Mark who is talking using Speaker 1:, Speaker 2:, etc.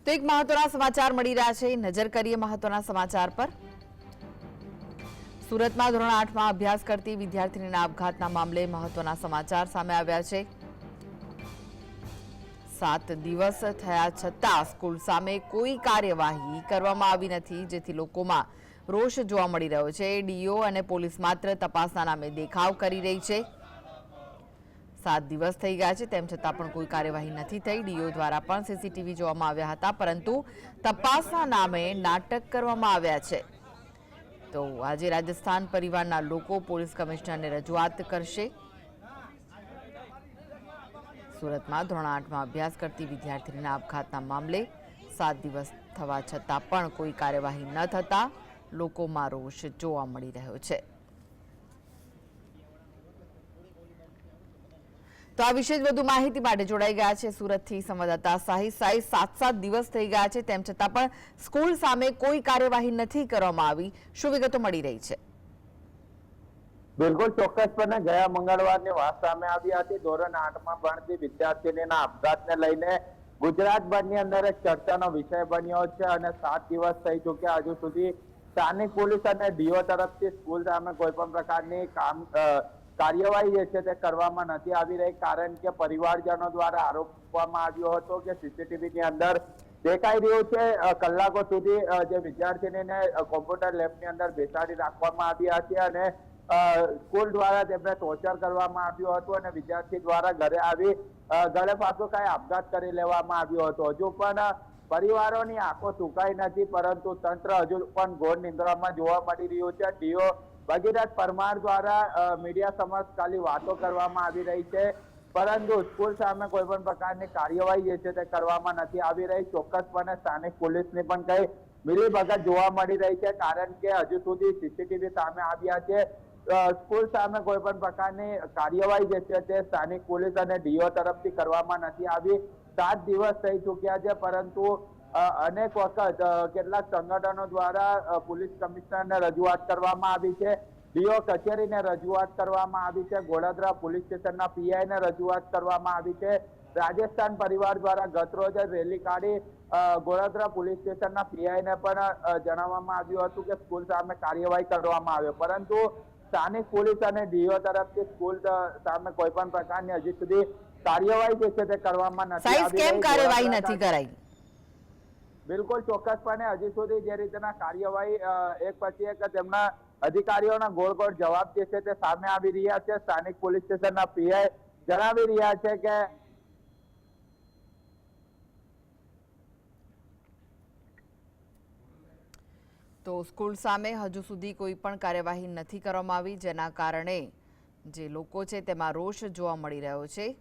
Speaker 1: તો એક મહત્વના સમાચાર મળી રહ્યા છે, નજર કરીએ મહત્વના સમાચાર પર। સુરતમાં ધોરણ 8માં અભ્યાસ કરતી વિદ્યાર્થીનીના આપઘાતના મામલે મહત્વના સમાચાર સામે આવ્યા છે। 7 દિવસ થયા છતાં સ્કૂલ સામે કોઈ કાર્યવાહી કરવામાં આવી નથી, જેથી લોકોમાં રોષ જોવા મળી રહ્યો છે। ડીઓ અને પોલીસ માત્ર તપાસના નામે દેખાવ કરી રહી છે। 7 દિવસ થઈ ગયા છે, તેમ છતાં પણ કોઈ કાર્યવાહી નથી થઈ। ડીઓ દ્વારા પણ સીસીટીવી જોવામાં આવ્યા હતા, પરંતુ તપાસના નામે નાટક કરવામાં આવ્યા છે। તો આજે રાજસ્થાન પરિવારના લોકો પોલીસ કમિશનરને રજૂઆત કરશે। સુરતમાં ધોરણ 8માં અભ્યાસ કરતી વિદ્યાર્થીનીના આપઘાતના મામલે 7 દિવસ થવા છતાં પણ કોઈ કાર્યવાહી ન થતા લોકોમાં રોષ જોવા મળી રહ્યો છે। તો આ વિશે વધુ માહિતી માટે જોડાઈ ગયા છે સુરતથી સંવાદદાતા સાહિદ। 7 દિવસ થઈ ગયા છે, તેમ છતાં પણ સ્કૂલ સામે કોઈ કાર્યવાહી નથી કરવામાં આવી, શું વિગતો મળી રહી છે?
Speaker 2: બિલકુલ ચોક્કસપણે ગયા મંગળવારની વાત સામે આવી હતી। ધોરણ 8માં ભણતી વિદ્યાર્થીનીના આપઘાતને લઈને ગુજરાતભરની અંદર એક ચર્ચાનો વિષય બન્યો છે અને 7 દિવસ થઈ ચૂક્યા, હજુ સુધી સ્થાનિક પોલીસ અને ડીઓ તરફથી સ્કૂલ સામે કોઈ પણ પ્રકારની કાર્યવાહી જે છે તે કરવામાં નથી આવી રહી। કારણ કે પરિવારજનો દ્વારા આરોપવામાં આવ્યો હતો કે સીસીટીવીની અંદર દેખાઈ રહ્યું છે કલાકો સુધી જે વિદ્યાર્થીનીને કોમ્પ્યુટર લેબની અંદર બેસાડી રાખવામાં આવી હતી અને સ્કૂલ દ્વારા તેમને ટોર્ચર કરવામાં આવ્યું હતું અને વિદ્યાર્થી દ્વારા ઘરે આવી ગળે ફાંસો ખાઈ આપઘાત કરી લેવામાં આવ્યો હતો। હજુ પણ પરિવારોની આંખો સુકાઈ નથી, પરંતુ તંત્ર હજુ પણ ઘોર નિંદ્રામાં જોવા મળી રહ્યું છે। ડીઓ ભગીરથ પરમાર દ્વારા મીડિયા સમક્ષ ખાલી વાતો કરવામાં આવી રહી છે, પરંતુ સ્કૂલ સામે કોઈ પણ પ્રકારની કાર્યવાહી જે છે તે કરવામાં નથી આવી રહી। ચોક્કસપણે સ્થાનિક પોલીસની પણ કઈ મિલીભગત જોવા મળી રહી છે, કારણ કે હજુ સુધી સીસીટીવી સામે આવ્યા છે। સ્કૂલ સામે કોઈ પણ પ્રકારની કાર્યવાહી જે છે તે સ્થાનિક પોલીસ અને ડીઓ તરફથી કરવામાં નથી આવી। 7 દિવસ થઈ ચૂક્યા છે, પરંતુ અનેક વખત કેટલાક સંગઠનો દ્વારા પોલીસ કમિશનરને રજૂઆત કરવામાં આવી છે, ડીઓ કચેરીને રજૂઆત કરવામાં આવી છે, ગોળાદરા પોલીસ સ્ટેશનના પીઆઈને રજૂઆત કરવામાં આવી છે। રાજસ્થાન પરિવાર દ્વારા ગતરોજ રેલી કાઢી ગોળાદરા પોલીસ સ્ટેશનના પીઆઈને પણ જણાવવામાં આવ્યું હતું કે સ્કૂલ સામે કાર્યવાહી કરવામાં આવે, પરંતુ સ્થાનિક પોલીસ અને ડીઓ તરફથી સ્કૂલ સામે કોઈ પણ પ્રકારની હજી સુધી કાર્યવાહી જે છે તે કરવામાં નથી આવી।
Speaker 1: કેમ કાર્યવાહી નથી કરાઈ?
Speaker 2: બિલકુલ ચોક્કસપણે હજી સુધી જે રીતના કાર્યવાહી એક પછી એક તેમના અધિકારીઓના ગોળ ગોળ જવાબ જે છે તે સામે આવી રહ્યા છે। સ્થાનિક પોલીસ સ્ટેશનના પીઆઈ જણાવી રહ્યા છે કે
Speaker 1: તો સ્કૂલ સામે હજુ સુધી કોઈ પણ કાર્યવાહી નથી કરવામાં આવી, જેના કારણે જે લોકો છે તેમાં રોષ જોવા મળી રહ્યો છે।